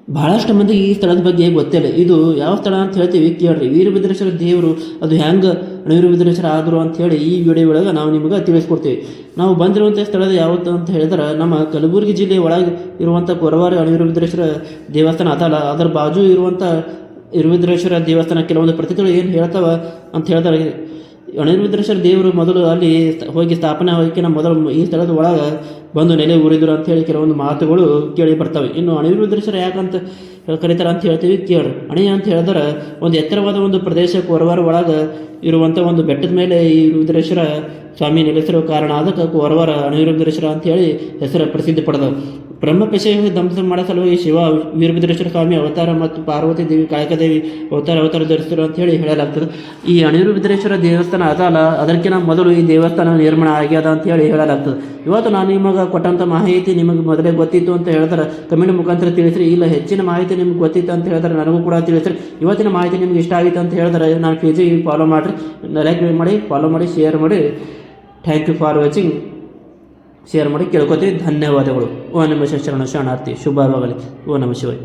ಬಹಳಷ್ಟು ಮಂದಿ ಈ ಸ್ಥಳದ ಬಗ್ಗೆ ಗೊತ್ತಿಲ್ಲ. ಇದು ಯಾವ ಸ್ಥಳ ಅಂತ ಹೇಳ್ತೀವಿ ಕೇಳ್ರಿ. ವೀರಭದ್ರೇಶ್ವರ ದೇವರು ಅದು ಹೆಂಗೆ ವೀರಭದ್ರೇಶ್ವರ ಆದರು ಅಂತ ಹೇಳಿ ಈ ವಿಡಿಯೋ ಒಳಗೆ ನಾವು ನಿಮಗೆ ತಿಳಿಸ್ಕೊಡ್ತೀವಿ. ನಾವು ಬಂದಿರುವಂಥ ಸ್ಥಳದ ಯಾವತ್ತು ಅಂತ ಹೇಳಿದ್ರೆ ನಮ್ಮ ಕಲಬುರಗಿ ಜಿಲ್ಲೆ ಒಳಗೆ ಇರುವಂಥ ಕೊರವಾರ ವೀರಭದ್ರೇಶ್ವರ ದೇವಸ್ಥಾನ ಅದಲ್ಲ, ಅದರ ಬಾಜು ಇರುವಂಥ ವೀರಭದ್ರೇಶ್ವರ ದೇವಸ್ಥಾನ ಕೆಲವೊಂದು ಪ್ರತಿಗಳು ಏನು ಹೇಳ್ತಾವ ಅಂತ ಹೇಳ್ತಾರೆ. ವೀರಭದ್ರೇಶ್ವರ ದೇವರು ಮೊದಲು ಅಲ್ಲಿ ಹೋಗಿ ಸ್ಥಾಪನೆ ಹೋಗಿನ ಮೊದಲು ಈ ಸ್ಥಳದ ಒಳಗೆ ಬಂದು ನೆಲೆ ಊರಿದ್ರು ಅಂಥೇಳಿ ಕೆಲವೊಂದು ಮಾತುಗಳು ಕೇಳಿ ಬರ್ತವೆ. ಇನ್ನು ವೀರಭದ್ರೇಶ್ವರ ಯಾಕಂತ ಕರೀತಾರೆ ಅಂತ ಹೇಳ್ತೀವಿ ಕೇಳಿ. ಅಣೆ ಅಂತ ಹೇಳಿದ್ರೆ ಒಂದು ಎತ್ತರವಾದ ಒಂದು ಪ್ರದೇಶ ಕೊರವಾರ ಒಳಗೆ ಇರುವಂಥ ಒಂದು ಬೆಟ್ಟದ ಮೇಲೆ ಈ ವೀರಭದ್ರೇಶ್ವರ ಸ್ವಾಮಿ ನೆಲೆಸಿರೋ ಕಾರಣ ಅದಕ್ಕೆ ಕೊರವಾರ ವೀರಭದ್ರೇಶ್ವರ ಅಂತ ಹೇಳಿ ಹೆಸರು ಪ್ರಸಿದ್ಧಿ ಪಡೆದವು. ಬ್ರಹ್ಮಪೇಶ ದಂಪತಿ ಮಾಡೋ ಸಲುವಾಗಿ ಶಿವ ವೀರಭದ್ರೇಶ್ವರ ಸ್ವಾಮಿ ಅವತಾರ ಮತ್ತು ಪಾರ್ವತಿ ದೇವಿ ಕಾಳಿಕಾದೇವಿ ಅವತಾರ ಧರಿಸಿದ್ರು ಅಂತ ಹೇಳಿ ಹೇಳಲಾಗ್ತದೆ. ಈ ವೀರಭದ್ರೇಶ್ವರ ದೇವಸ್ಥಾನ ಅದಲ್ಲ, ಅದಕ್ಕಿಂತ ಮೊದಲು ಈ ದೇವಸ್ಥಾನ ನಿರ್ಮಾಣ ಆಗ್ಯದ ಅಂತ ಹೇಳಿ ಹೇಳಲಾಗ್ತದೆ. ಇವತ್ತು ನಾನು ನಿಮಗೆ ಕೊಟ್ಟಂಥ ಮಾಹಿತಿ ನಿಮಗೆ ಮೊದಲೇ ಗೊತ್ತಿತ್ತು ಅಂತ ಹೇಳಿದ್ರೆ ಕಮೆಂಟ್ ಮುಖಾಂತರ ತಿಳಿಸ್ರಿ. ಇಲ್ಲ ಹೆಚ್ಚಿನ ಮಾಹಿತಿ ನಿಮ್ಗೆ ಗೊತ್ತಿತ್ತು ಅಂತ ಹೇಳಿದ್ರೆ ನನಗೂ ಕೂಡ ತಿಳಿಸ್ರಿ. ಇವತ್ತಿನ ಮಾಹಿತಿ ನಿಮ್ಗೆ ಇಷ್ಟ ಆಗಿತ್ತು ಅಂತ ಹೇಳಿದ್ರೆ ನಾನು ಪೇಜಿಗೆ ಫಾಲೋ ಮಾಡಿರಿ, ಲೈಕ್ ಮಾಡಿ, ಫಾಲೋ ಮಾಡಿ, ಶೇರ್ ಮಾಡಿ. Thank you for watching. Share ಮಾಡಿ ಕೇಳ್ಕೊತೀವಿ. ಧನ್ಯವಾದಗಳು. ಓ ನಮ ಶರಣಾರ್ಥಿ. ಶುಭವಾಗಲಿ. ಓ ನಮ ಶಿವಾಯ.